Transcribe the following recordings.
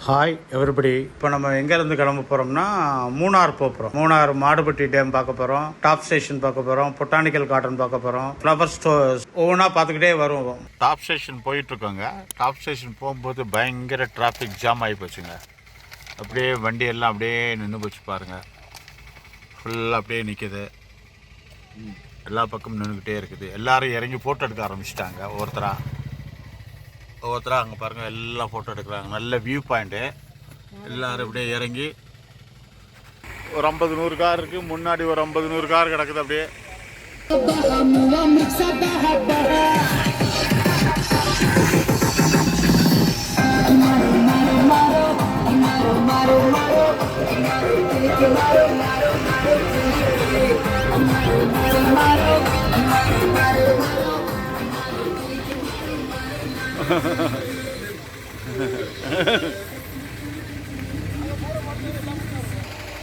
Hi everybody. இப்போ நம்ம எங்கேருந்து கிளம்ப போகிறோம்னா மூணார் போகிறோம். மூணார் மாடுபட்டி டேம் பார்க்க போகிறோம், டாப் ஸ்டேஷன் பார்க்க போகிறோம், பொட்டானிக்கல் கார்டன் பார்க்க போகிறோம், ஃப்ளவர் ஸ்டோர்ஸ் ஒவ்வொன்றா பார்த்துக்கிட்டே வருவோம். டாப் ஸ்டேஷன் போயிட்டுருக்கோங்க. டாப் ஸ்டேஷன் போகும்போது பயங்கர டிராஃபிக் ஜாம் ஆகி போச்சுங்க. அப்படியே வண்டி எல்லாம் அப்படியே நின்று போச்சு பாருங்கள். ஃபுல்லாக அப்படியே நிற்கிது, எல்லா பக்கமும் நின்றுக்கிட்டே இருக்குது. எல்லோரும் இறங்கி ஃபோட்டோ எடுக்க ஆரம்பிச்சிட்டாங்க. ஒவ்வொருத்தராக அங்கே பாருங்கள், எல்லாம் ஃபோட்டோ எடுக்கிறாங்க. நல்ல வியூ பாயிண்ட்டு. எல்லோரும் இப்படியே இறங்கி ஒரு 50-100 கார் இருக்குது. முன்னாடி ஒரு 50-100 கார் கிடக்குது. அப்படியே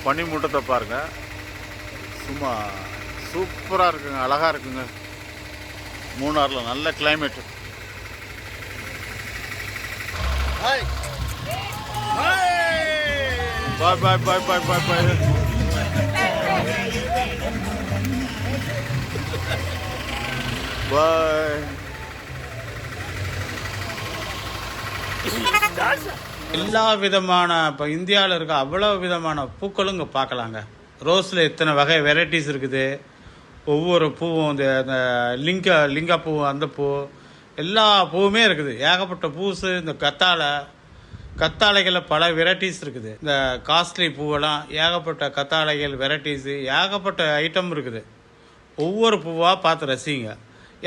பனி மூட்டத்தை பாருங்க, சும்மா சூப்பராக இருக்குங்க, அழகாக இருக்குங்க. மூணாரில் நல்ல கிளைமேட். பாய் பாய் பாய் பாய் பாய் பாய். பாய். எல்லா விதமான இப்போ இந்தியாவில் இருக்க அவ்வளோ விதமான பூக்களும் இங்கே பார்க்கலாங்க. ரோஸில் எத்தனை வகை வெரைட்டிஸ் இருக்குது. ஒவ்வொரு பூவும் இந்த லிங்கா பூ, அந்த பூ, எல்லா பூவுமே இருக்குது. ஏகப்பட்ட பூசு. இந்த கத்தாழைகளில் பல வெரைட்டிஸ் இருக்குது. இந்த காஸ்ட்லி பூவெல்லாம் ஏகப்பட்ட கத்தாழைகள் வெரைட்டிஸு, ஏகப்பட்ட ஐட்டம் இருக்குது. ஒவ்வொரு பூவாக பார்த்து ரசிங்க.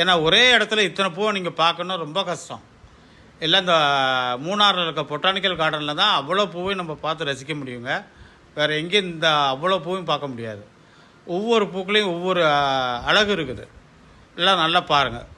ஏன்னா ஒரே இடத்துல இத்தனை பூவை நீங்கள் பார்க்கணும் ரொம்ப கஷ்டம். எல்லாம் இந்த மூணாரில் இருக்க பொட்டானிக்கல் கார்டனில் தான் அவ்வளோ பூவையும் நம்ம பார்த்து ரசிக்க முடியுங்க. வேறு எங்கேயும் இந்த அவ்வளோ பூவையும் பார்க்க முடியாது. ஒவ்வொரு பூக்களையும் ஒவ்வொரு அழகு இருக்குது. எல்லாம் நல்லா பாருங்கள்.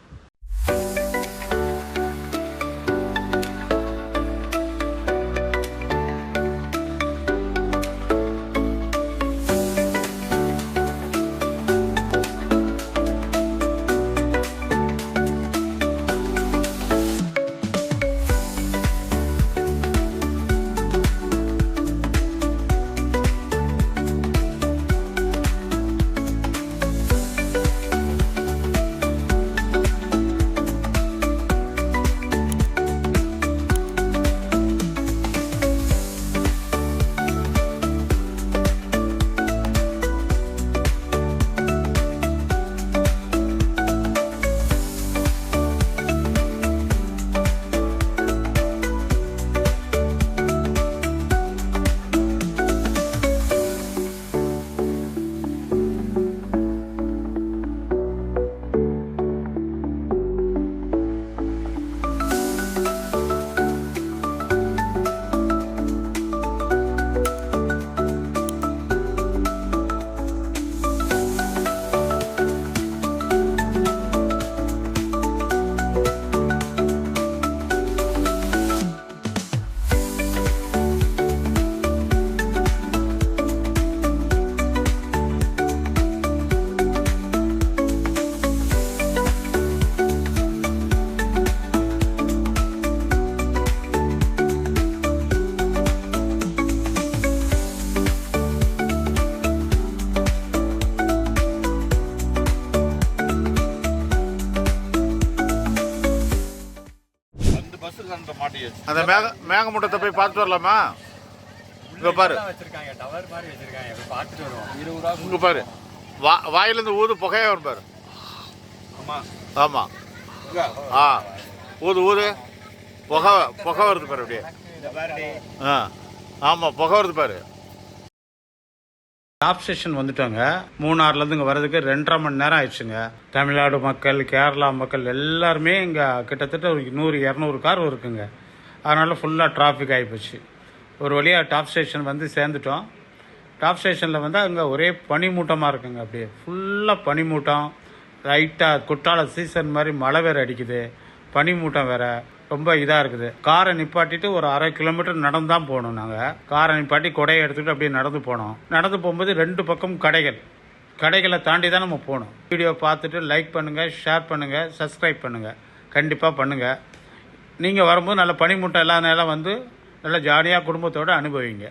அந்த மேகமூட்டத்தை போய் பார்த்துட்டு வரலாமா? இங்க பாரு, இங்க பாரு, வாயிலிருந்து ஊது புகையா வரும் பாரு. ஆமா, ஊது புகை வருது பாரு. அப்படியே ஆமா, புகை வருது பாரு. டாப் ஸ்டேஷன் வந்துட்டோங்க. மூணார்லேருந்து இங்கே வர்றதுக்கு 2.5 மணி நேரம் ஆயிடுச்சுங்க. தமிழ்நாடு மக்கள், கேரளா மக்கள் எல்லாருமே இங்கே கிட்டத்தட்ட ஒரு 100-200 கார் இருக்குங்க. அதனால் ஃபுல்லாக டிராஃபிக் ஆகிப்போச்சு. ஒரு வழியாக டாப் ஸ்டேஷன் வந்து சேர்ந்துட்டோம். டாப் ஸ்டேஷனில் வந்து அங்கே ஒரே பனிமூட்டமாக இருக்குங்க. அப்படியே ஃபுல்லாக பனிமூட்டம். லைட்டாக குற்றால சீசன் மாதிரி மழை வேறு அடிக்குது, பனிமூட்டம் வேறு. ரொம்ப இதாக இருக்குது. காரை நிப்பாட்டிட்டு ஒரு 1/2 கிலோமீட்டர் நடந்து தான் போகணும். நாங்கள் காரை நிப்பாட்டி கொடையை எடுத்துக்கிட்டு அப்படியே நடந்து போனோம். நடந்து போகும்போது 2 பக்கம் கடைகளை தாண்டி தான் நம்ம போகணும். வீடியோ பார்த்துட்டு லைக் பண்ணுங்கள், ஷேர் பண்ணுங்கள், சப்ஸ்கிரைப் பண்ணுங்கள். கண்டிப்பாக பண்ணுங்கள். நீங்கள் வரும்போது நல்ல பனிமூட்டம் எல்லாம் வந்து நல்லா ஜாலியாக குடும்பத்தோடு அனுபவிங்க.